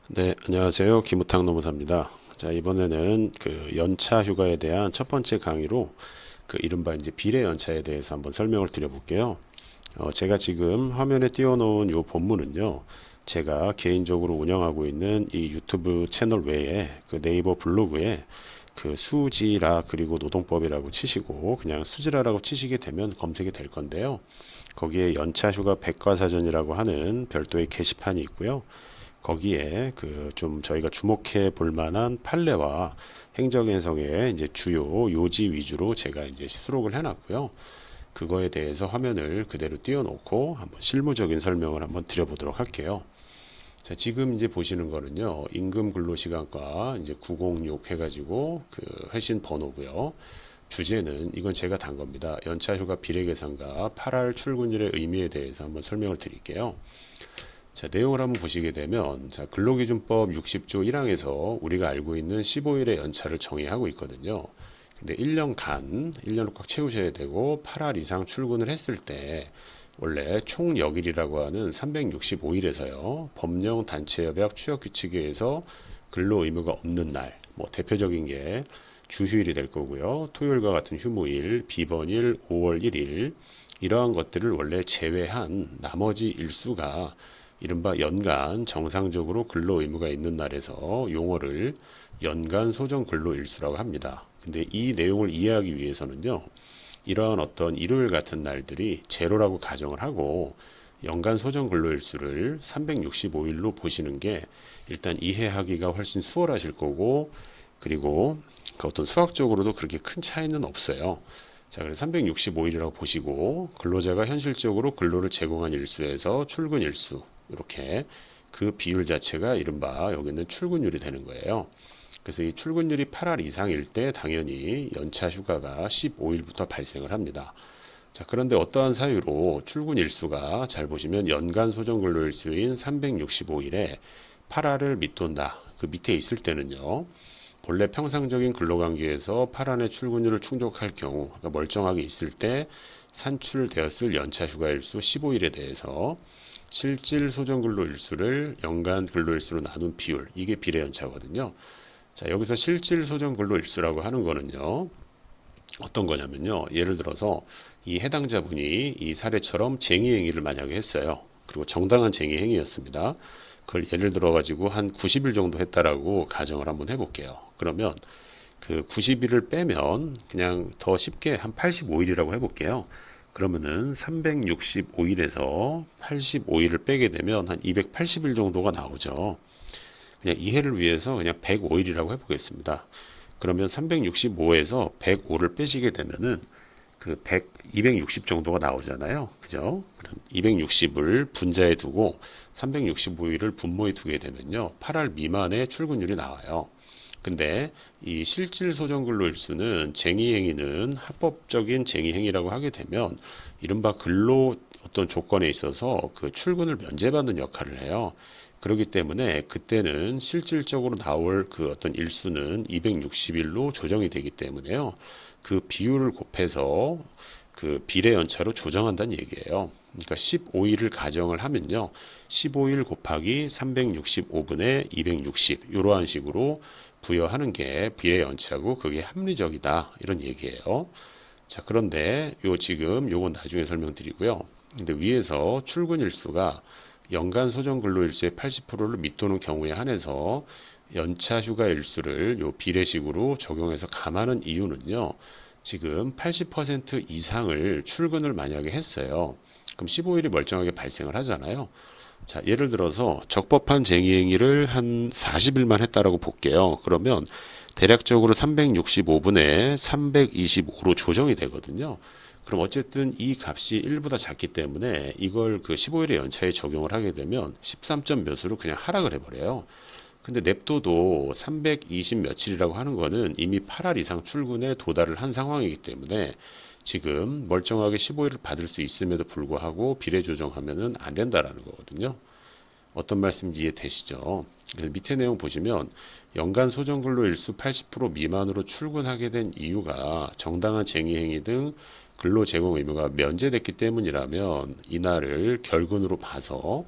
네, 안녕하세요. 김우탁 노무사입니다. 자, 이번에는 그 연차 휴가에 대한 첫 번째 강의로 그 이른바 이제 비례 연차에 대해서 한번 설명을 드려볼게요. 제가 지금 화면에 띄워놓은 요 본문은요, 제가 개인적으로 운영하고 있는 이 유튜브 채널 외에 그 네이버 블로그에 그 수지라 그리고 노동법이라고 치시고 그냥 수지라라고 치시게 되면 검색이 될 건데요. 거기에 연차휴가 백과사전이라고 하는 별도의 게시판이 있고요. 거기에 그 좀 저희가 주목해 볼 만한 판례와 행정해석의 이제 주요 요지 위주로 제가 이제 수록을 해놨고요. 그거에 대해서 화면을 그대로 띄워놓고 한번 실무적인 설명을 한번 드려보도록 할게요. 자, 지금 이제 보시는 거는요, 임금 근로시간과 이제 906 해가지고 그 회신 번호고요. 주제는 이건 제가 단 겁니다. 연차휴가 비례계산과 8할 출근율의 의미에 대해서 한번 설명을 드릴게요. 자, 내용을 한번 보시게 되면, 자, 근로기준법 60조 1항에서 우리가 알고 있는 15일의 연차를 정의하고 있거든요. 근데 1년을 꽉 채우셔야 되고, 8할 이상 출근을 했을 때, 원래 총역일이라고 하는 365일에서요, 법령 단체협약 취업규칙에 의해서 근로 의무가 없는 날, 뭐 대표적인 게 주휴일이 될 거고요. 토요일과 같은 휴무일, 비번일, 5월 1일, 이러한 것들을 원래 제외한 나머지 일수가 이른바 연간 정상적으로 근로 의무가 있는 날에서 용어를 연간 소정 근로 일수라고 합니다. 근데 이 내용을 이해하기 위해서는요, 이러한 어떤 일요일 같은 날들이 제로라고 가정을 하고 연간 소정 근로 일수를 365일로 보시는 게 일단 이해하기가 훨씬 수월하실 거고, 그리고 그 어떤 수학적으로도 그렇게 큰 차이는 없어요. 자, 그래서 365일이라고 보시고 근로자가 현실적으로 근로를 제공한 일수에서 출근 일수, 이렇게 그 비율 자체가 이른바 여기는 출근율이 되는 거예요. 그래서 이 출근율이 8할 이상일 때 당연히 연차 휴가가 15일부터 발생을 합니다. 자, 그런데 어떠한 사유로 출근 일수가 잘 보시면 연간 소정 근로 일수인 365일에 8할을 밑돈다. 그 밑에 있을 때는요, 본래 평상적인 근로관계에서 8할의 출근율을 충족할 경우, 그러니까 멀쩡하게 있을 때 산출되었을 연차 휴가일수 15일에 대해서 실질 소정 근로일수를 연간 근로일수로 나눈 비율, 이게 비례연차거든요. 자, 여기서 실질 소정 근로일수라고 하는 거는요, 어떤 거냐면요, 예를 들어서 이 해당자분이 이 사례처럼 쟁의행위를 만약에 했어요. 그리고 정당한 쟁의행위였습니다. 그걸 예를 들어 가지고 한 90일 정도 했다라고 가정을 한번 해볼게요. 그러면 그 90일을 빼면 그냥 더 쉽게 한 85일이라고 해볼게요. 그러면은 365일에서 85일을 빼게 되면 한 280일 정도가 나오죠. 그냥 이해를 위해서 그냥 105일이라고 해보겠습니다. 그러면 365에서 105를 빼시게 되면은 그 260 정도가 나오잖아요. 그죠? 그럼 260을 분자에 두고 365일을 분모에 두게 되면요, 8할 미만의 출근율이 나와요. 근데 이 실질 소정 근로일수는 쟁의행위는 합법적인 쟁의행위라고 하게 되면 이른바 근로 어떤 조건에 있어서 그 출근을 면제받는 역할을 해요. 그렇기 때문에 그때는 실질적으로 나올 그 어떤 일수는 260일로 조정이 되기 때문에요. 그 비율을 곱해서 그 비례 연차로 조정한다는 얘기예요. 그러니까 15일을 가정을 하면요, 15일 곱하기 365분의 260, 이러한 식으로 부여하는 게 비례 연차고 그게 합리적이다, 이런 얘기예요. 자, 그런데 요 지금 요건 나중에 설명드리고요. 근데 위에서 출근 일수가 연간 소정 근로 일수의 80%를 밑도는 경우에 한해서 연차 휴가 일수를 요 비례식으로 적용해서 감하는 이유는요, 지금 80% 이상을 출근을 만약에 했어요. 그럼 15일이 멀쩡하게 발생을 하잖아요. 자, 예를 들어서 적법한 쟁의행위를 한 40일만 했다라고 볼게요. 그러면 대략적으로 365분에 325로 조정이 되거든요. 그럼 어쨌든 이 값이 1보다 작기 때문에 이걸 그 15일의 연차에 적용을 하게 되면 13점 몇으로 그냥 하락을 해버려요. 근데 냅둬도 320 며칠이라고 하는 거는 이미 8할 이상 출근에 도달을 한 상황이기 때문에 지금 멀쩡하게 15일을 받을 수 있음에도 불구하고 비례 조정하면은 안 된다라는 거거든요. 어떤 말씀인지 이해되시죠? 그래서 밑에 내용 보시면 연간 소정 근로 일수 80% 미만으로 출근하게 된 이유가 정당한 쟁의행위 등 근로 제공 의무가 면제됐기 때문이라면 이날을 결근으로 봐서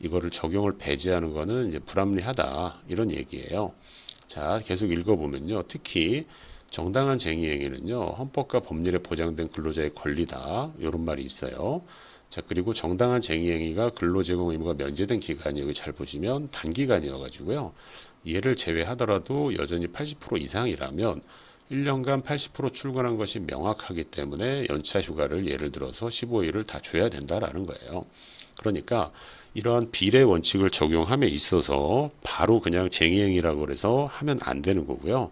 이거를 적용을 배제하는 거는 이제 불합리하다 이런 얘기예요. 자, 계속 읽어보면요. 특히 정당한 쟁의행위는요, 헌법과 법률에 보장된 근로자의 권리다 이런 말이 있어요. 자, 그리고 정당한 쟁의행위가 근로제공 의무가 면제된 기간이 여기 잘 보시면 단기간이어 가지고요. 얘를 제외하더라도 여전히 80% 이상이라면 1년간 80% 출근한 것이 명확하기 때문에 연차 휴가를 예를 들어서 15일을 다 줘야 된다라는 거예요. 그러니까 이러한 비례 원칙을 적용함에 있어서 바로 그냥 쟁의행위라고 해서 하면 안 되는 거고요.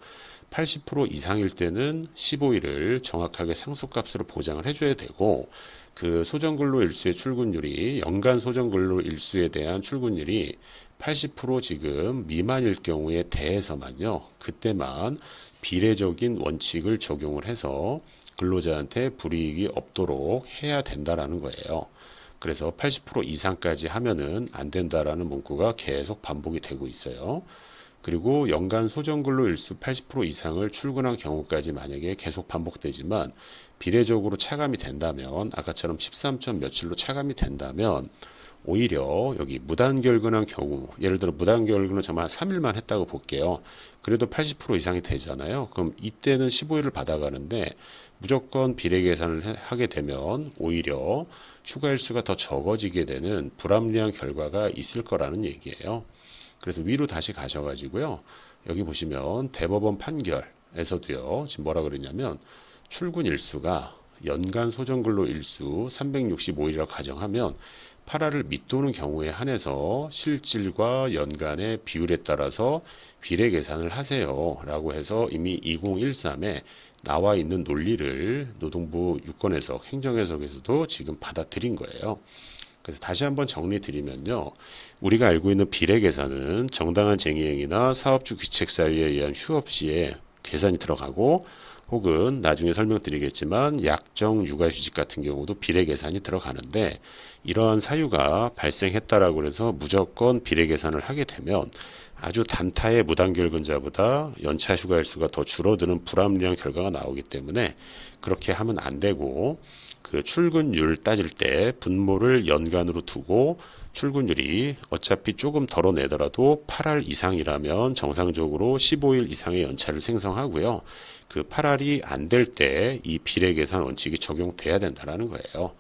80% 이상일 때는 15일을 정확하게 상속값으로 보장을 해줘야 되고, 그 소정근로 일수의 출근율이 연간 소정근로 일수에 대한 출근율이 80% 지금 미만일 경우에 대해서만요, 그때만 비례적인 원칙을 적용을 해서 근로자한테 불이익이 없도록 해야 된다라는 거예요. 그래서 80% 이상까지 하면은 안 된다라는 문구가 계속 반복이 되고 있어요. 그리고 연간 소정근로 일수 80% 이상을 출근한 경우까지 만약에 계속 반복되지만 비례적으로 차감이 된다면, 아까처럼 13점 며칠로 차감이 된다면 오히려 여기 무단결근한 경우, 예를 들어 무단결근은 정말 3일만 했다고 볼게요. 그래도 80% 이상이 되잖아요. 그럼 이때는 15일을 받아가는데 무조건 비례 계산을 하게 되면 오히려 휴가 일수가 더 적어지게 되는 불합리한 결과가 있을 거라는 얘기예요. 그래서 위로 다시 가셔가지고요. 여기 보시면 대법원 판결에서도요. 지금 뭐라 그러냐면 출근 일수가 연간 소정근로 일수 365일이라고 가정하면 8화를 밑도는 경우에 한해서 실질과 연간의 비율에 따라서 비례 계산을 하세요 라고 해서 이미 2013에 나와 있는 논리를 노동부 유권해석, 행정해석에서도 지금 받아들인 거예요. 그래서 다시 한번 정리 드리면요. 우리가 알고 있는 비례 계산은 정당한 쟁의행위나 사업주 귀책 사유에 의한 휴업 시에 계산이 들어가고, 혹은 나중에 설명드리겠지만 약정 육아휴직 같은 경우도 비례 계산이 들어가는데, 이러한 사유가 발생했다라고 해서 무조건 비례 계산을 하게 되면 아주 단타의 무단결근자보다 연차 휴가 일수가 더 줄어드는 불합리한 결과가 나오기 때문에 그렇게 하면 안 되고, 그 출근율 따질 때 분모를 연간으로 두고 출근율이 어차피 조금 덜어내더라도 8할 이상이라면 정상적으로 15일 이상의 연차를 생성하고요. 그 8할이 안 될 때 이 비례 계산 원칙이 적용돼야 된다는 거예요.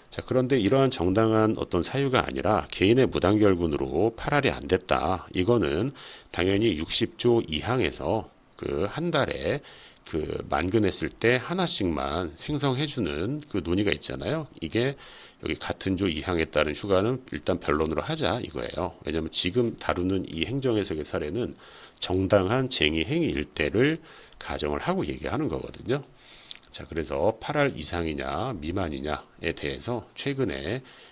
자, 그런데 이러한 정당한 어떤 사유가 아니라 개인의 무단결근으로 8할이 안 됐다. 이거는 당연히 60조 2항에서 그 한 달에 그 만근했을 때 하나씩만 생성해주는 그 논의가 있잖아요. 이게 여기 같은 조 2항에 따른 휴가는 일단 변론으로 하자 이거예요. 왜냐하면 지금 다루는 이 행정해석의 사례는 정당한 쟁의 행위일 때를 가정을 하고 얘기하는 거거든요. 자, 그래서 8할 이상이냐 미만이냐에 대해서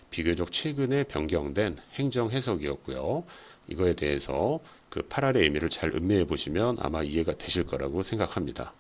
비교적 최근에 변경된 행정 해석이었고요. 이거에 대해서 그 8할의 의미를 잘 음미해 보시면 아마 이해가 되실 거라고 생각합니다.